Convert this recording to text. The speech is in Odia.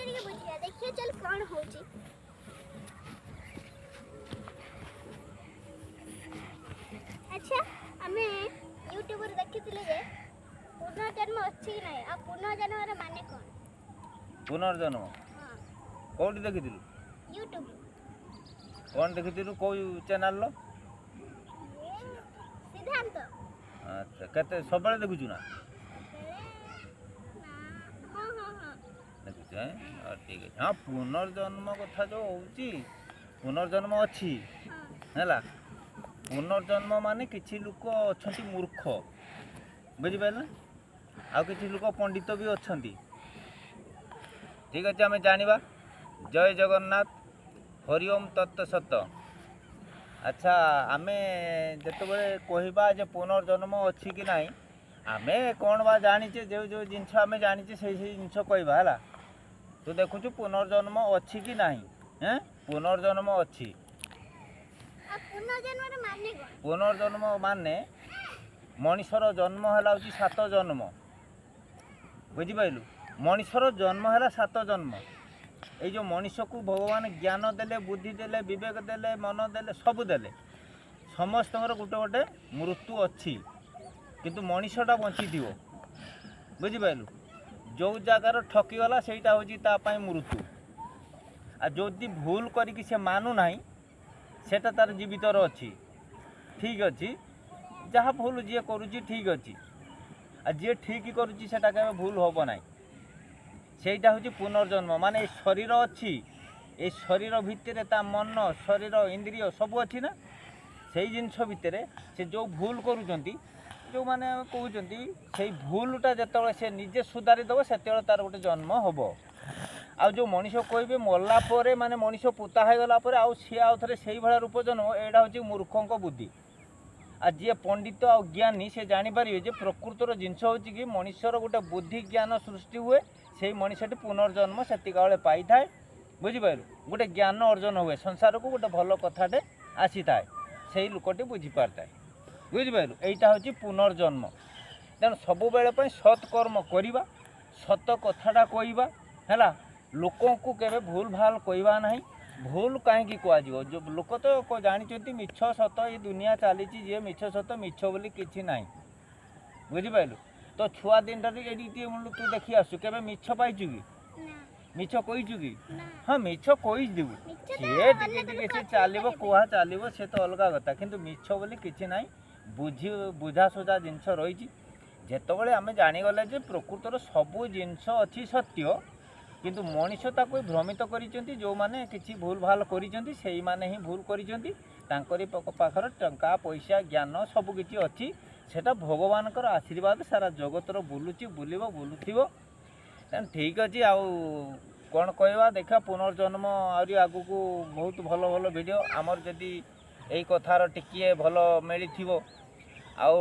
ଟିକେ ବୁଝିବା ଦେଖିବା ଚାଲ କଣ ହଉଛି। ଆଚ୍ଛା ଆମେ ୟୁଟ୍ୟୁବରେ ଦେଖିଥିଲେ ଯେ ପୁନର୍ଜନ୍ମ ଅଛି କି ନାହିଁ ଆଉ ପୁନର୍ଜନ୍ମର ମାନେ କଣ? ପୁନର୍ଜନ୍ମ ହଁ କୋଉଠି ଦେଖିଥିଲୁ? ୟୁଟ୍ୟୁବ କ'ଣ ଦେଖିଥିଲୁ କୋଉ ଚ୍ୟାନେଲର? ସିଦ୍ଧାନ୍ତ ଆଚ୍ଛା କେତେ ସବୁବେଳେ ଦେଖୁଛୁ ନା? ହଁ ହଁ ହଁ ଦେଖୁଛୁ ଠିକ୍ ଅଛି। ହଁ ପୁନର୍ଜନ୍ମ କଥା ଯେଉଁ ହେଉଛି ପୁନର୍ଜନ୍ମ ଅଛି ହଁ ହେଲା। ପୁନର୍ଜନ୍ମ ମାନେ କିଛି ଲୋକ ଅଛନ୍ତି ମୂର୍ଖ ବୁଝିପାରିଲେ ନା, ଆଉ କିଛି ଲୋକ ପଣ୍ଡିତ ବି ଅଛନ୍ତି। ଠିକ୍ ଅଛି ଆମେ ଜାଣିବା। ଜୟ ଜଗନ୍ନାଥ, ହରି ଓମ୍ ତତ୍ତ ସତ। ଆଚ୍ଛା ଆମେ ଯେତେବେଳେ କହିବା ଯେ ପୁନର୍ଜନ୍ମ ଅଛି କି ନାହିଁ, ଆମେ କ'ଣ ବା ଜାଣିଛେ ଯେଉଁ ଯେଉଁ ଜିନିଷ ଆମେ ଜାଣିଛେ ସେଇ ଜିନିଷ କହିବା ହେଲା। ତୁ ଦେଖୁଛୁ ପୁନର୍ଜନ୍ମ ଅଛି କି ନାହିଁ? ପୁନର୍ଜନ୍ମ ଅଛି। ପୁନର୍ଜନ୍ମର ମାନେ କଣ? ପୁନର୍ଜନ୍ମ ମାନେ ମଣିଷର ଜନ୍ମ ହେଲା ହେଉଛି 7 ଜନ୍ମ ବୁଝିପାରିଲୁ। ମଣିଷର ଜନ୍ମ ହେଲା 7 ଜନ୍ମ। এই ଯେଉଁ ମଣିଷକୁ ଭଗବାନ ଜ୍ଞାନ ଦେଲେ, ବୁଦ୍ଧି ଦେଲେ, ବିବେକ ଦେଲେ, ମନ ଦେଲେ, ସବୁ ଦେଲେ, ସମସ୍ତଙ୍କର ଗୋଟେ ଗୋଟେ ମୃତ୍ୟୁ ଅଛି। କିନ୍ତୁ ମଣିଷଟା ବଞ୍ଚିଥିବ ବୁଝିପାରିଲୁ। ଯେଉଁ ଜାଗାର ଠକିଗଲା ସେଇଟା ହେଉଛି ତା ପାଇଁ ମୃତ୍ୟୁ। ଆଉ ଯଦି ଭୁଲ କରିକି ସେ ମାନୁନାହିଁ ସେଟା ତାର ଜୀବିତର ଅଛି। ଠିକ୍ ଅଛି, ଯାହା ଭୁଲ ଯିଏ କରୁଛି ଠିକ୍ ଅଛି, ଆଉ ଯିଏ ଠିକ୍ କରୁଛି ସେଟା କେବେ ଭୁଲ ହେବ ନାହିଁ। ସେଇଟା ହେଉଛି ପୁନର୍ଜନ୍ମ। ମାନେ ଏ ଶରୀର ଅଛି, ଏ ଶରୀର ଭିତରେ ତା ମନ, ଶରୀର, ଇନ୍ଦ୍ରିୟ ସବୁ ଅଛି ନା। ସେଇ ଜିନିଷ ଭିତରେ ସେ ଯେଉଁ ଭୁଲ କରୁଛନ୍ତି, ଯେଉଁମାନେ କହୁଛନ୍ତି, ସେଇ ଭୁଲଟା ଯେତେବେଳେ ସେ ନିଜେ ସୁଧାରି ଦେବ ସେତେବେଳେ ତାର ଗୋଟେ ଜନ୍ମ ହେବ। ଆଉ ଯେଉଁ ମଣିଷ କହିବେ ମଲା ପରେ, ମାନେ ମଣିଷ ପୋତା ହୋଇଗଲା ପରେ ଆଉ ସିଏ ଆଉ ଥରେ ସେଇଭଳିଆ ରୂପ ଜନ୍ମ, ଏଇଟା ହେଉଛି ମୂର୍ଖଙ୍କ ବୁଦ୍ଧି। ଆଉ ଯିଏ ପଣ୍ଡିତ ଆଉ ଜ୍ଞାନୀ ସେ ଜାଣିପାରିବେ ଯେ ପ୍ରକୃତର ଜିନିଷ ହେଉଛି କି ମଣିଷର ଗୋଟେ ବୁଦ୍ଧି ଜ୍ଞାନ ସୃଷ୍ଟି ହୁଏ, ସେଇ ମଣିଷଟି ପୁନର୍ଜନ୍ମ ସେତିକା ବେଳେ ପାଇଥାଏ ବୁଝିପାରିଲୁ। ଗୋଟେ ଜ୍ଞାନ ଅର୍ଜନ ହୁଏ, ସଂସାରକୁ ଗୋଟେ ଭଲ କଥାଟେ ଆସିଥାଏ, ସେଇ ଲୋକଟି ବୁଝିପାରିଥାଏ ବୁଝିପାରିଲୁ। ଏଇଟା ହେଉଛି ପୁନର୍ଜନ୍ମ। ତେଣୁ ସବୁବେଳେ ପାଇଁ ସତ୍ କର୍ମ କରିବା, ସତ କଥାଟା କହିବା ହେଲା। ଲୋକଙ୍କୁ କେବେ ଭୁଲ ଭାଲ କହିବା ନାହିଁ। ଭୁଲ କାହିଁକି କୁହାଯିବ? ଯେଉଁ ଲୋକ ତ ଜାଣିଛନ୍ତି ମିଛ ସତ, ଏ ଦୁନିଆ ଚାଲିଛି, ଯିଏ ମିଛ ସତ, ମିଛ ବୋଲି କିଛି ନାହିଁ ବୁଝିପାରିଲୁ। ତ ଛୁଆ ଦିନଟାରେ ଏଠି ଟିକେ ତୁ ଦେଖି ଆସୁ, କେବେ ମିଛ ପାଇଛୁ କି? ମିଛ କହିଛୁ କି? ହଁ ମିଛ କହିଦେବୁ, ସିଏ ଟିକେ ଟିକେ ସେ ଚାଲିବ, କୁହା ଚାଲିବ, ସେ ତ ଅଲଗା କଥା। କିନ୍ତୁ ମିଛ ବୋଲି କିଛି ନାହିଁ, ବୁଝାସୁଝା ଜିନିଷ ରହିଛି। ଯେତେବେଳେ ଆମେ ଜାଣିଗଲେ ଯେ ପ୍ରକୃତର ସବୁ ଜିନିଷ ଅଛି ସତ୍ୟ, କିନ୍ତୁ ମଣିଷ ତାକୁ ଭ୍ରମିତ କରିଛନ୍ତି। ଯେଉଁମାନେ କିଛି ଭୁଲ ଭାଲ କରିଛନ୍ତି ସେଇମାନେ ହିଁ ଭୁଲ କରିଛନ୍ତି। ତାଙ୍କରି ପାଖରେ ଟଙ୍କା ପଇସା ଜ୍ଞାନ ସବୁ କିଛି ଅଛି, ସେଟା ଭଗବାନଙ୍କର ଆଶୀର୍ବାଦ ସାରା ଜଗତର ବୁଲୁଛି, ବୁଲୁଥିବ। ତେଣୁ ଠିକ୍ ଅଛି। ଆଉ କ'ଣ କହିବା, ଦେଖିବା ପୁନର୍ଜନ୍ମ ଆହୁରି ଆଗକୁ ବହୁତ ଭଲ ଭଲ ଭିଡ଼ିଓ ଆମର ଯଦି ଏଇ କଥାର ଟିକିଏ ଭଲ ମିଳିଥିବ ଆଉ